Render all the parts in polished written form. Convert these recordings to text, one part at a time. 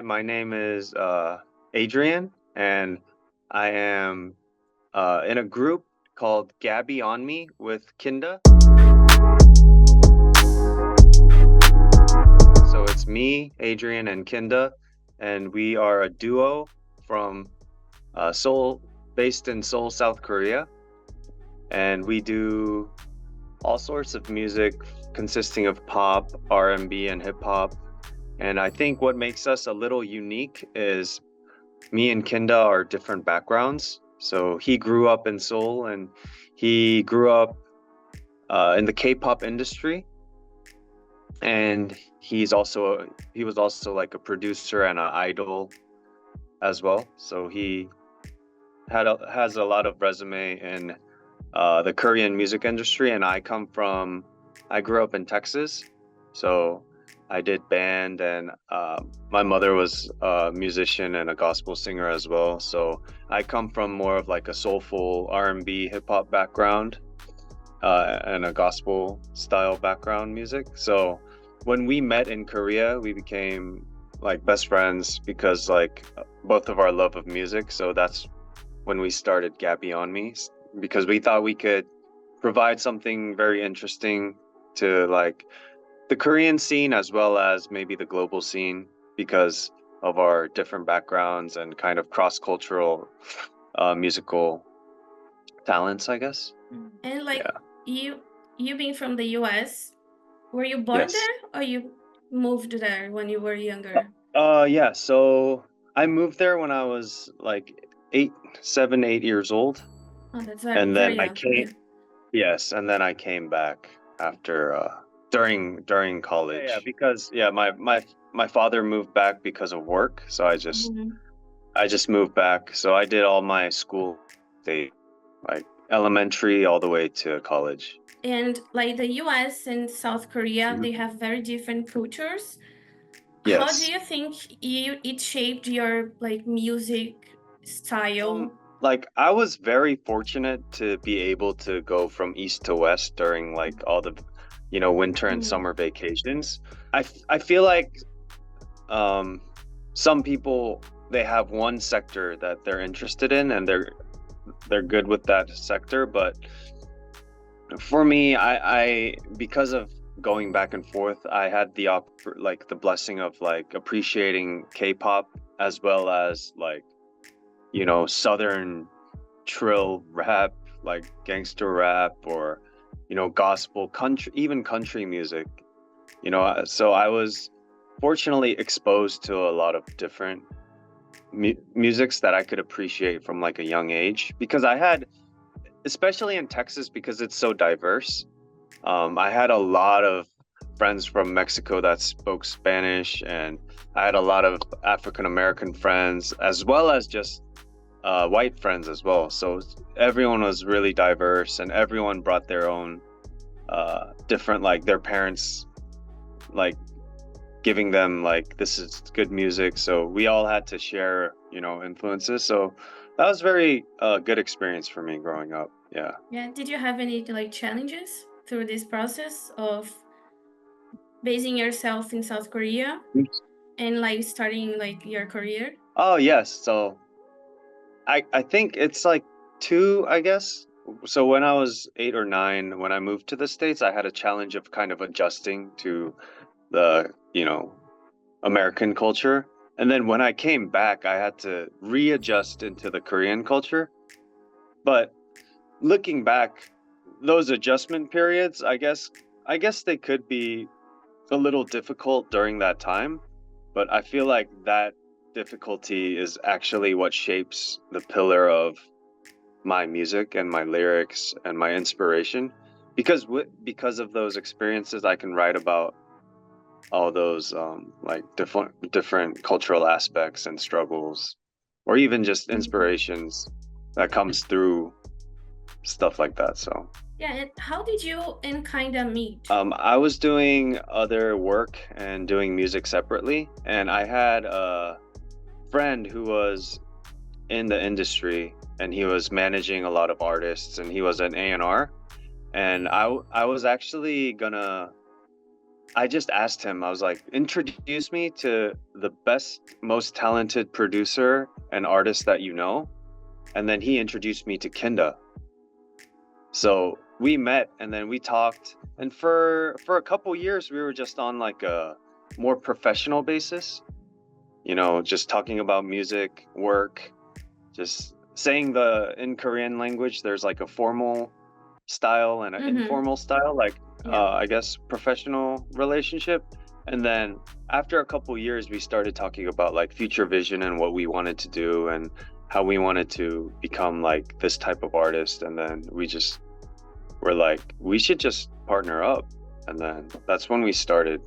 my name is Adrian, and I am in a group called Gabby Onme with Kinda. So it's me, Adrian, and Kinda, and we are a duo from Seoul, based in Seoul, South Korea, and we do all sorts of music consisting of pop, R&B, and hip hop. And I think what makes us a little unique is me and Kinda are different backgrounds. So he grew up in Seoul and he grew up in the K-pop industry. And he was also like a producer and an idol as well. So he has a lot of resume in the Korean music industry. And I grew up in Texas. So I did band, and my mother was a musician and a gospel singer as well. So I come from more of like a soulful R&B hip hop background and a gospel style background music. So when we met in Korea, we became like best friends because like both of our love of music. So that's when we started Gabby Onme, because we thought we could provide something very interesting to like the Korean scene as well as maybe the global scene because of our different backgrounds and kind of cross-cultural musical talents, I guess. And like Yeah. you being from the US, were you born Yes. there or you moved there when you were younger? Yeah. So I moved there when I was like 8 years old, Oh, that's very, and then very I young. came. Yeah. Yes, and then I came back after during college. Yeah, because my father moved back because of work, so Mhm. I just moved back. So I did all my school, they like elementary all the way to college. And like the US and South Korea, Mhm. they have very different cultures. How do Yes. you think it shaped your like music style? Like I was very fortunate to be able to go from east to west during like all the, winter and Mhm. summer vacations. I feel like um some people, they have one sector that they're interested in and they're good with that sector, but for me, I because of going back and forth, I had like the blessing of like appreciating K-pop as well as like, southern trill rap, like gangster rap, or gospel, country, even country music. So I was fortunately exposed to a lot of different musics that I could appreciate from like a young age, because I had, especially in Texas, because it's so diverse. I had a lot of friends from Mexico that spoke Spanish, and I had a lot of African American friends, as well as just white friends as well. So everyone was really diverse, and everyone brought their own different, like their parents, like giving them like this is good music. So we all had to share, influences. So that was very good experience for me growing up. Yeah. Yeah. Did you have any like challenges through this process of basing yourself in South Korea and like starting like your career? Oh yes. So I think it's like two, I guess. So when I was 8 or 9, when I moved to the States, I had a challenge of kind of adjusting to the, American culture. And then when I came back, I had to readjust into the Korean culture. But looking back, those adjustment periods, I guess they could be a little difficult during that time, but I feel like that difficulty is actually what shapes the pillar of my music and my lyrics and my inspiration, because of those experiences I can write about all those like different cultural aspects and struggles, or even just Mhm. inspirations that comes through stuff like that. So Yeah. And how did you and kind of meet? I was doing other work and doing music separately, and I had a friend who was in the industry, and he was managing a lot of artists, and he was an A&R. And I was actually gonna I just asked him, I was like, introduce me to the best, most talented producer and artist that you know. And then he introduced me to Kinda. So we met and then we talked. And for a couple years, we were just on like a more professional basis, just talking about music, work, just saying in Korean language, there's like a formal style and an informal style, like Yeah. I guess professional relationship. And then after a couple years, we started talking about like future vision and what we wanted to do and how we wanted to become like this type of artist. And then we're like, we should just partner up. And then that's when we started,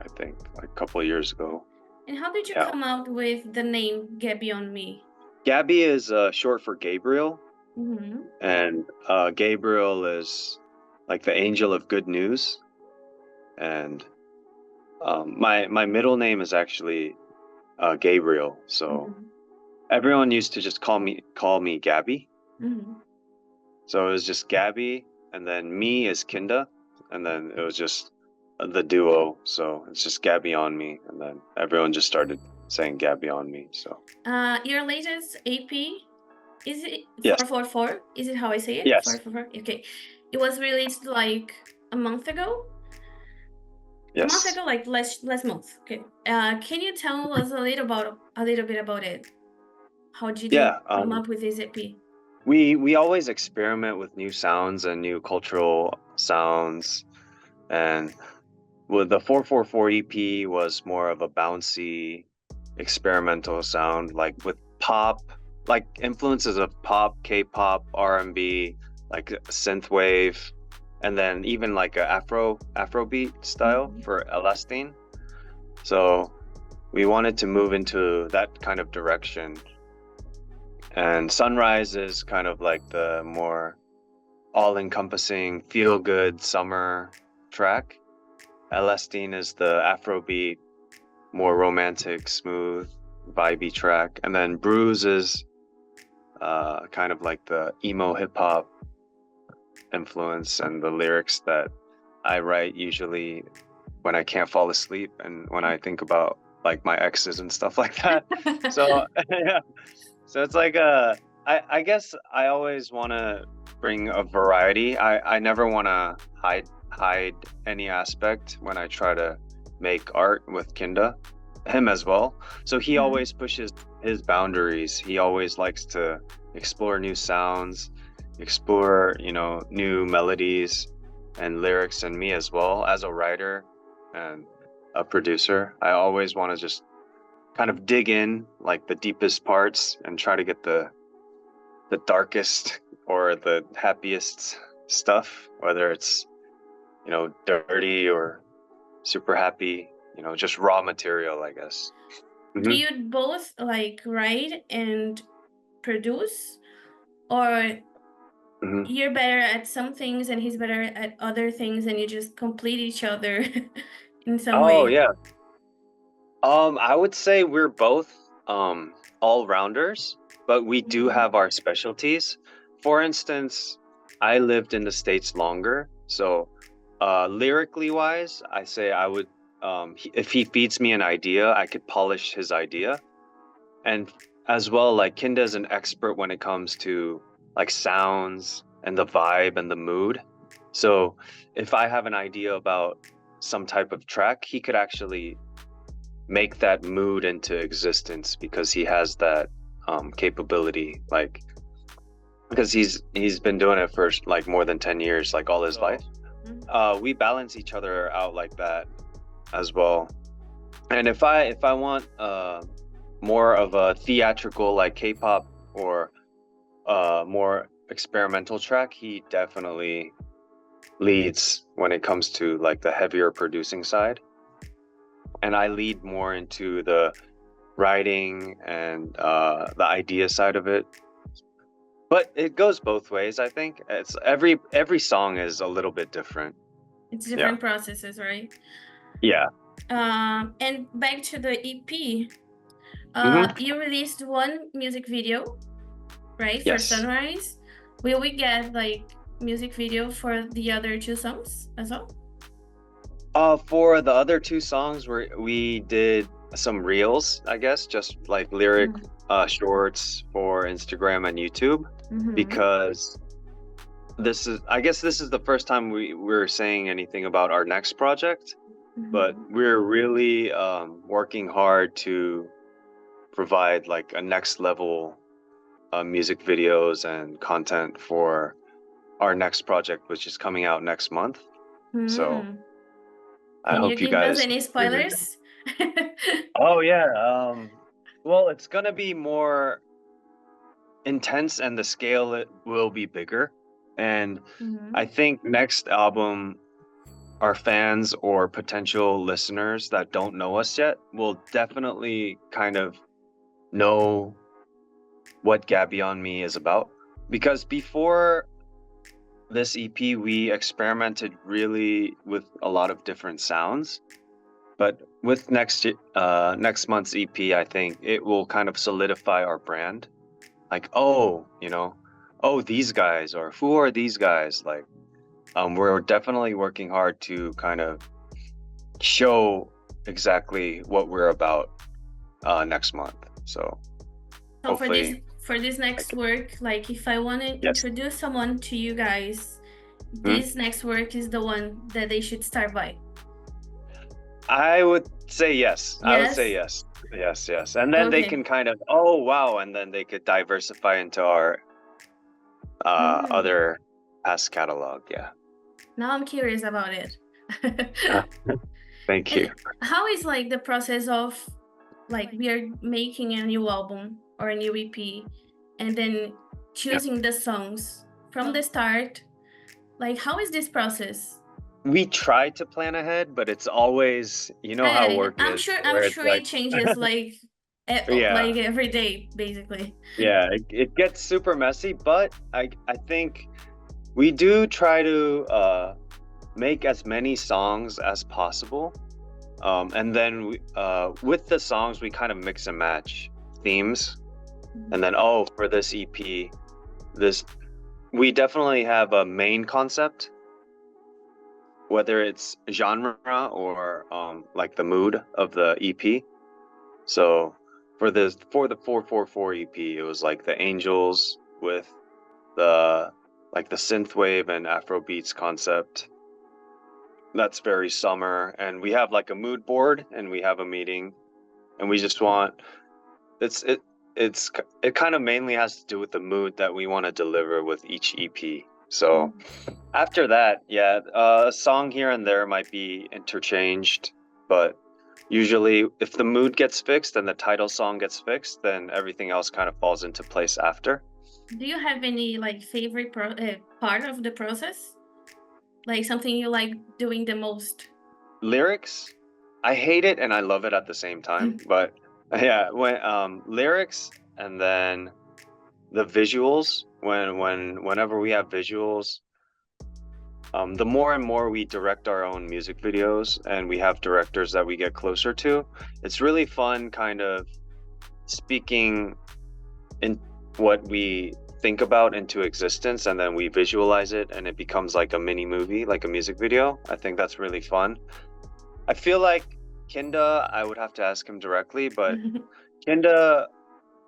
I think, like a couple of years ago. And how did you Yeah. come out with the name Gabby Onme? Gabby is short for Gabriel, Mm-hmm. and Gabriel is like the angel of good news. And my middle name is actually Gabriel, so everyone used to just call me Gabby. Mm-hmm. So it was just Gabby, and then me is Kinda, and then it was just the duo. So it's just Gabby Onme, and then everyone just started saying Gabby Onme. So Your latest AP, is it yes, 444? Is it how I say it? yes, 444? Okay. It was released like a month ago. A month yes. ago, like last month. Okay. Can you tell us a little bit about it? How did you Yeah. come up with this EP? We always experiment with new sounds and new cultural sounds, and with the 444 EP was more of a bouncy experimental sound, like with pop, like influences of pop, K-pop, R&B, like synthwave, and then even like a Afrobeat style for Elastine. So we wanted to move into that kind of direction. And Sunrise is kind of like the more all-encompassing, feel-good summer track. Elastine is the Afrobeat, more romantic, smooth, vibey track. And then Bruise is kind of like the emo hip-hop influence and the lyrics that I write usually when I can't fall asleep and when I think about like my exes and stuff like that. So yeah. So it's like I guess I always want to bring a variety. I never want to hide any aspect when I try to make art with Kinda, him as well. So he always pushes his boundaries. He always likes to explore new sounds, explore, new melodies and lyrics, and me as well as a writer and a producer. I always want to just kind of dig in like the deepest parts and try to get the darkest or the happiest stuff, whether it's dirty or super happy, just raw material, I guess. Do you both like write and produce, or you're better at some things and he's better at other things and you just complete each other in some Oh way? yeah. I would say we're both all-rounders, but we do have our specialties. For instance, I lived in the States longer, so lyrically wise, I say I would if he feeds me an idea, I could polish his idea. And as well, like Kinda is an expert when it comes to like sounds and the vibe and the mood. So if I have an idea about some type of track, he could actually make that mood into existence because he has that capability, like because he's been doing it for like more than 10 years, like all his life. We balance each other out like that as well. And if I want more of a theatrical like K-pop or more experimental track, he definitely leads when it comes to like the heavier producing side. And I lead more into the writing and the idea side of it. But it goes both ways, I think. It's every song is a little bit different. It's different processes, right? Yeah. And back to the EP, you released one music video, right? For Yes. Sunrise. Will we get like music video for the other two songs as well? For the other two songs, we did some reels, I guess, just like lyric shorts for Instagram and YouTube, because I guess this is the first time we're saying anything about our next project, but we're really working hard to provide like a next level music videos and content for our next project, which is coming out next month. So I Can you hope you give us guys any really. spoilers? Oh yeah. Well, it's gonna be more intense and the scale it will be bigger. And I think next album, our fans or potential listeners that don't know us yet will definitely kind of know what Gabby Onme is about. Because before this EP, we experimented really with a lot of different sounds. But with next month's EP, I think it will kind of solidify our brand. Like, oh, oh, these guys, or who are these guys? Like, we're definitely working hard to kind of show exactly what we're about next month. So hopefully, for this next work, like if I want to introduce someone to you guys, this next work is the one that they should start by. I would say yes. I would say yes. Yes. And then they can kind of, oh, wow. And then they could diversify into our other past catalog. Yeah. Now I'm curious about it. Thank you. How is like the process of like we are making a new album or a new EP and then choosing the songs from the start? Like, how is this process? We try to plan ahead, but it's always, how work I'm is. I'm sure it changes like like every day, basically. Yeah, it gets super messy, but I think we do try to make as many songs as possible. And then with the songs, we kind of mix and match themes. And then, for this EP, we definitely have a main concept, whether it's genre or like the mood of the EP. So for the 444 EP, it was like the angels with the synthwave and Afro beats concept. That's very summer, and we have like a mood board, and we have a meeting, and we just want it kind of mainly has to do with the mood that we want to deliver with each EP. So after that, a song here and there might be interchanged, but usually if the mood gets fixed and the title song gets fixed, then everything else kind of falls into place after. Do you have any like favorite part of the process? Like something you like doing the most? Lyrics, I hate it and I love it at the same time. But yeah, when lyrics and then the visuals, whenever we have visuals, the more and more we direct our own music videos and we have directors that we get closer to, it's really fun kind of speaking in what we think about into existence, and then we visualize it and it becomes like a mini movie, like a music video. I think that's really fun. I feel like Kinda, I would have to ask him directly, but Kinda,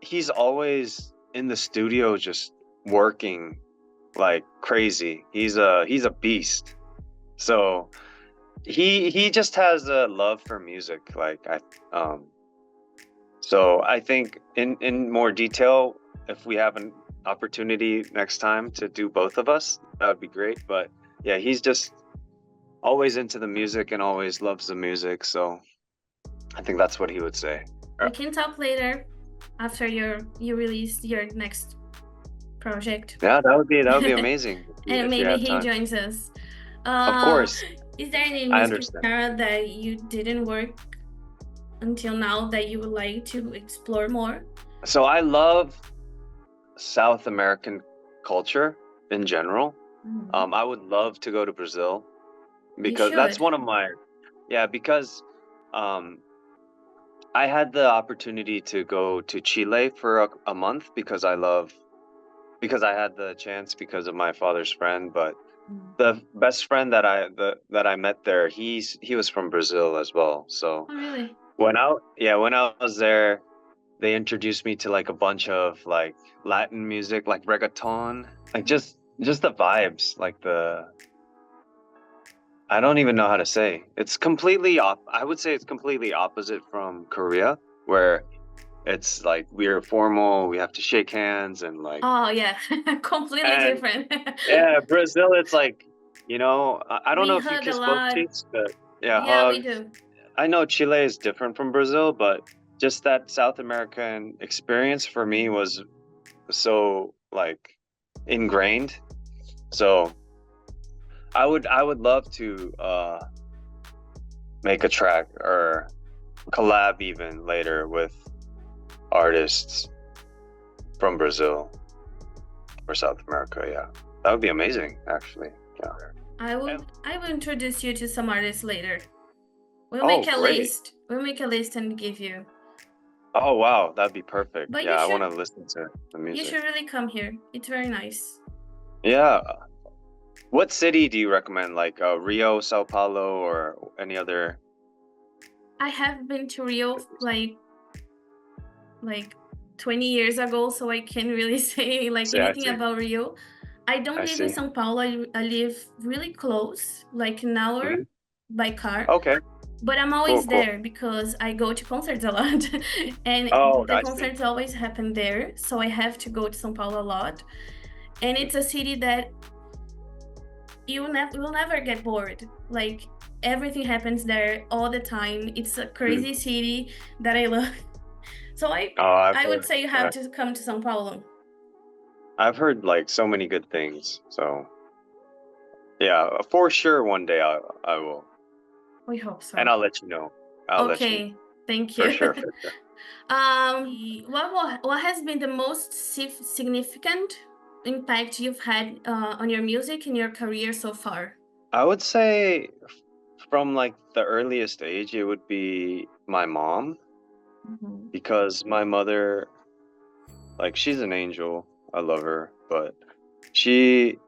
he's always in the studio just working like crazy. He's a beast. So he just has a love for music. So I think in more detail, if we have an opportunity next time to do both of us, that would be great. But yeah, he's just always into the music and always loves the music. So I think that's what he would say. We can talk later after you release your next project. Yeah, that would be amazing. And maybe he joins us. Of course. Is there any music genre that you didn't work until now that you would like to explore more? So I love South American culture in general. I would love to go to Brazil because that's one of my, because I had the opportunity to go to Chile for a month because I had the chance because of my father's friend, but the best friend that I met there, he was from Brazil as well. So Oh, really? when I was there, they introduced me to like a bunch of like Latin music, like reggaeton, like just the vibes, like I don't even know how to say. It's completely I would say it's completely opposite from Korea, where it's like we're formal, we have to shake hands and like, Oh, yeah. Completely and different. yeah, Brazil, it's like, I don't know We if you hug a kiss both lot. cheeks, but yeah, Yeah, we hug. do. I know Chile is different from Brazil, but just that South American experience for me was so like ingrained. So I would love to make a track or collab even later with artists from Brazil or South America. Yeah, that would be amazing, actually. Yeah. I will introduce you to some artists later. We'll Oh, make a great. list. We'll make a list and give you. Oh, wow, that'd be perfect. But Yeah, I want to listen to the you music. should really come here. It's very nice. Yeah. What city do you recommend? Like Rio, Sao Paulo, or any other? I have been to Rio like 20 years ago, so I can't really say like See, I anything see. about Rio. I don't I live in see. São Paulo. I live really close, like an hour Hmm. by car. Okay. But I'm Cool, always cool. there because I go to concerts a lot. And Oh, the I see. concerts always happen there, so I have to go to São Paulo a lot. And it's a city that you will never get bored. Like everything happens there all the time. It's a Mm. crazy city that I love. So Oh, I've I would heard. say you have to come to São Paulo. I've heard like so many good things. So yeah, for sure one day I will, We hope so. and I'll let you know. I'll let you know Okay, thank for you. sure, for sure. What has been the most significant impact you've had on your music in your career so far? I would say from like the earliest age, it would be my mom, Mhm. because my mother, like, she's an angel. I love her, but she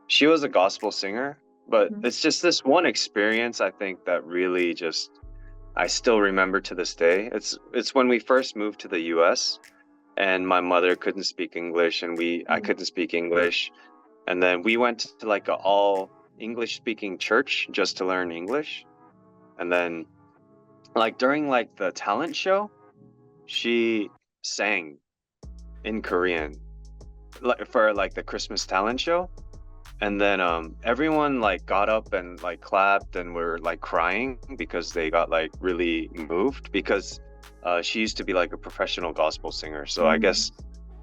she was a gospel singer, but Mhm. it's just this one experience I think that really just I still remember to this day. It's when we first moved to the US and my mother couldn't speak English and I Mhm. couldn't speak English, and then we went to like a all English speaking church just to learn English. And then like during like the talent show, she sang in Korean like for like the Christmas talent show. And then everyone like got up and like clapped and were like crying because they got like really moved because she used to be like a professional gospel singer. So I Mhm. guess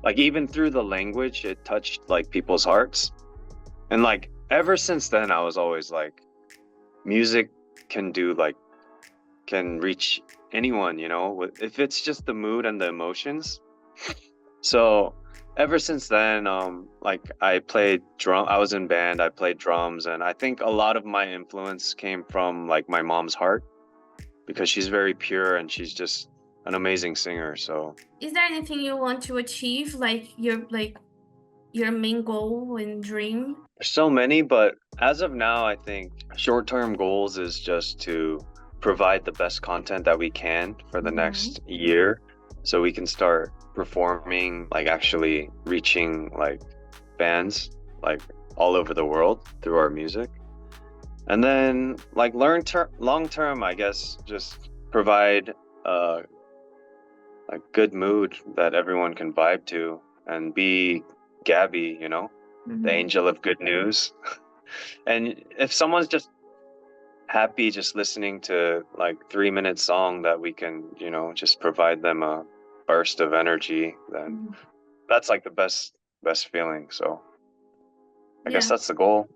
like even through the language, it touched like people's hearts. And like ever since then, I was always like, music can do like can reach anyone, if it's just the mood and the emotions. So ever since then, like I was in band, I played drums, and I think a lot of my influence came from like my mom's heart because she's very pure and she's just an amazing singer. So Is there anything you want to achieve, like your main goal and dream? there's so many, but as of now, I think short-term goals is just to provide the best content that we can for the Mhm. next year so we can start performing, like actually reaching like fans like all over the world through our music. And then like long term, I guess just provide uh like good mood that everyone can vibe to and be Gabby, the Mhm. angel of good news. And if someone's just happy just listening to like 3 minute song that we can, just provide them a burst of energy, then Mhm. that's like the best feeling. So I guess Yeah. that's the goal,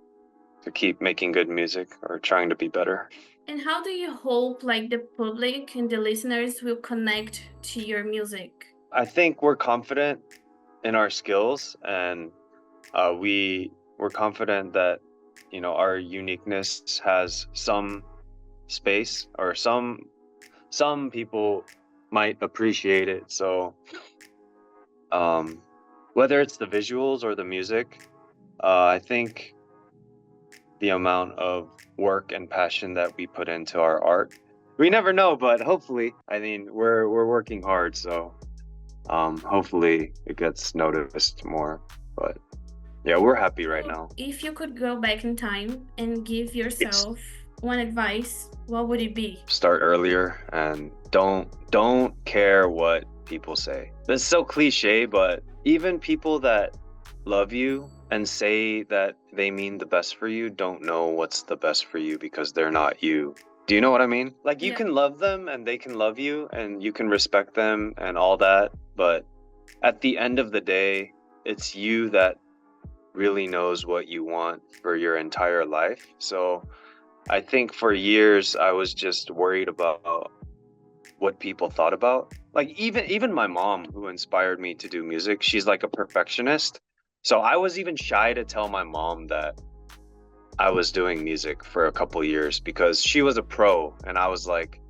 to keep making good music or trying to be better. And how do you hope like the public and the listeners will connect to your music? I think we're confident in our skills, and we're confident that our uniqueness has some space, or some people might appreciate it. So um, whether it's the visuals or the music, I think the amount of work and passion that we put into our art. We never know, but hopefully, I mean, we're working hard, so hopefully it gets noticed more. But yeah, we're happy right now. If you could go back in time and give yourself one advice, what would it be? Start earlier and don't care what people say. That's so cliche, but even people that love you and say that they mean the best for you don't know what's the best for you because they're not you. Do you know what I mean? Like, you can love them and they can love you and you can respect them and all that, but at the end of the day, it's you that really knows what you want for your entire life. So I think for years I was just worried about what people thought about. Like, even my mom, who inspired me to do music, she's like a perfectionist. So I was even shy to tell my mom that I was doing music for a couple years because she was a pro and I was like,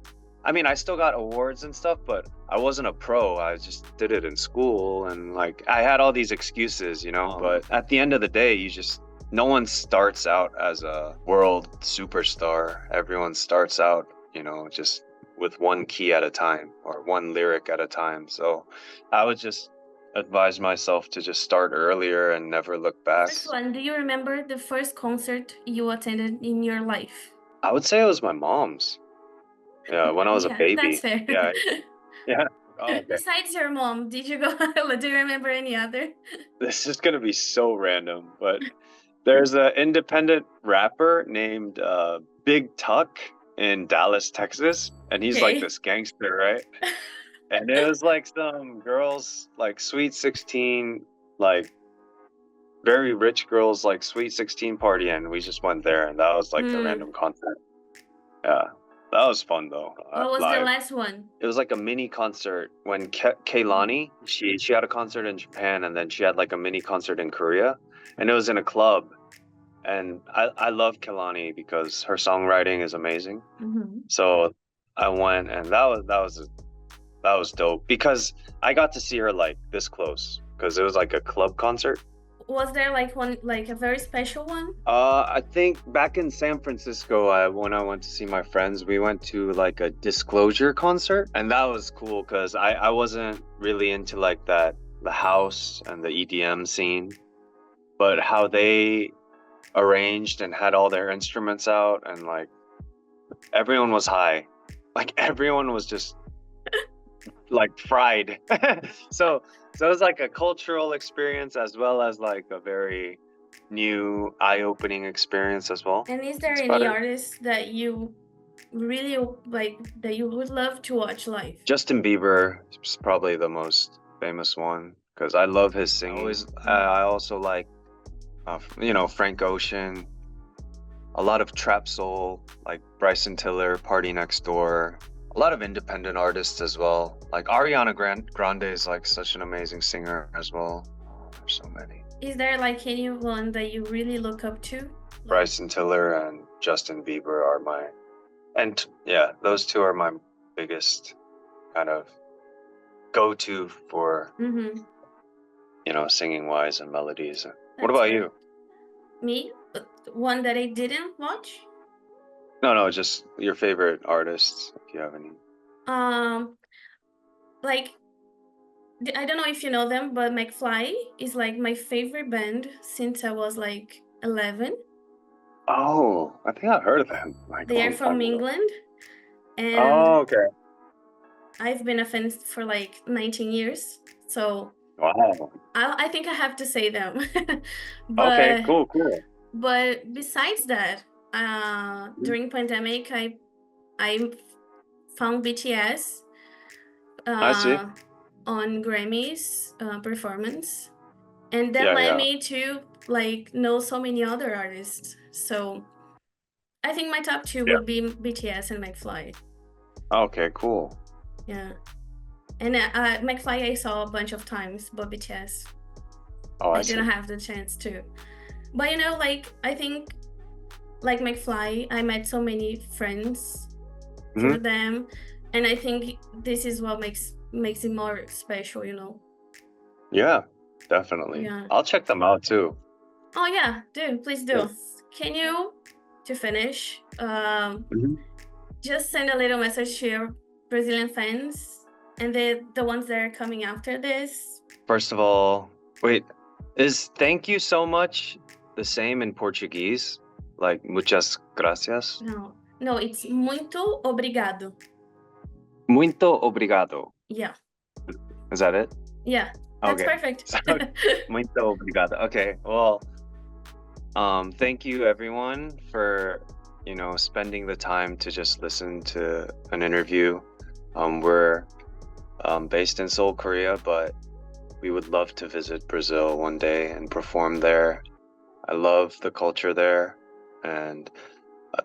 I mean, I still got awards and stuff, but I wasn't a pro. I just did it in school and like I had all these excuses, you know, but at the end of the day, no one starts out as a world superstar. Everyone starts out, you know, just with one key at a time or one lyric at a time. So I would just advise myself to just start earlier and never look back. First one, do you remember the first concert you attended in your life? I would say it was my mom's. Yeah, when I was a baby. That's fair. Yeah. Yeah. Oh, okay. Besides your mom, did you go? Do you remember any other? This is gonna be so random, but there's an independent rapper named Big Tuck in Dallas, Texas, and he's like this gangster, right? And it was like some girls, like Sweet 16, like very rich girls, like Sweet 16 party, and we just went there, and that was like the random concert. Yeah. That was fun though. What was the last one? It was like a mini concert when Kehlani, she had a concert in Japan and then she had like a mini concert in Korea, and it was in a club. And I love Kehlani because her songwriting is amazing. So I went, and that was dope because I got to see her like this close because it was like a club concert. Was there like one, like a very special one? I think back in San Francisco, when I went to see my friends, we went to like a Disclosure concert, and that was cool because I wasn't really into like the house and the EDM scene, but how they arranged and had all their instruments out, and like everyone was high, like everyone was just like fried. So it was like a cultural experience as well as like a very new eye-opening experience as well. And is there any artist that you really like, that you would love to watch live? Justin Bieber is probably the most famous one because I love his singing. I also like you know, Frank Ocean, a lot of trap soul like Bryson Tiller, Party Next Door, a lot of independent artists as well. Like Ariana Grande is like such an amazing singer as well. There's so many. Is there like anyone that you really look up to? Bryson Tiller and Justin Bieber are those two are my biggest kind of go-to for, you know, singing wise and melodies. What about you? Me? One that I didn't watch? No, just your favorite artists, if you have any. Like, I don't know if you know them, but McFly is like my favorite band since I was like 11. Oh, I think I've heard of them. They are from England, and okay. I've been a fan for like 19 years. So wow, I think I have to say them. Okay, cool. But besides that, during pandemic, I found BTS I see. on Grammys performance, and that led me to like know so many other artists. So I think my top two would be BTS and McFly. Okay, cool. Yeah, and McFly I saw a bunch of times, but BTS I didn't have the chance to. But you know, like I think like McFly, I met so many friends through them, and I think this is what makes it more special, you know. Yeah, definitely. I'll check them out too. Oh yeah, dude, please do. can you, to finish, Mhm. just send a little message to your Brazilian fans and the ones that are coming after this? First of all, wait, is thank you so much the same in Portuguese? Like muchas gracias? No, it's muito obrigado. Muito obrigado. Yeah, Is that it? yeah, that's Okay. perfect. So, muito obrigado. Okay. Well, thank you everyone for, spending the time to just listen to an interview. We're based in Seoul, Korea, but we would love to visit Brazil one day and perform there. I love the culture there, and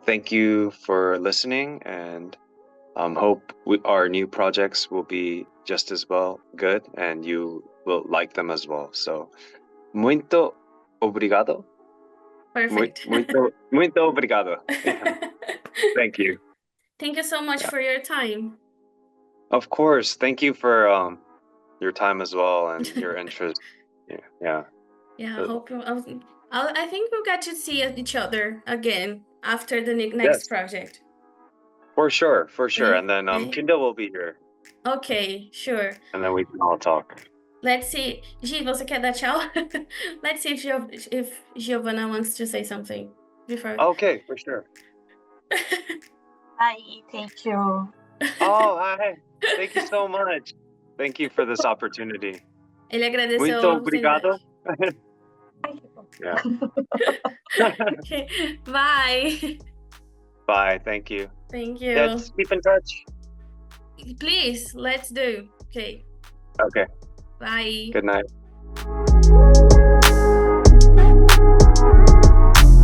thank you for listening, and hope our new projects will be just as well good, and you will like them as well. So, muito obrigado. Perfect. Muito obrigado. Yeah. Thank you. Thank you so much for your time. Of course. Thank you for your time as well and your interest. Yeah. Yeah, I think we'll get to see each other again after the next Yes, project. for sure. Okay, And then okay. Kinda will be here, Okay, sure. and then we can all talk. Let's see. Gi, você quer dar tchau? Let's see if Giovanna wants to say something before. Okay, for sure. Hi, thank you. Oh, hi. Thank you so much. Thank you for this opportunity. Ele agradeceu Muito a oportunidade. obrigado. Yeah. Okay, bye. Bye. Thank you. Thank you. Let's keep in touch. Please, let's do. Okay, Okay. bye. Good night.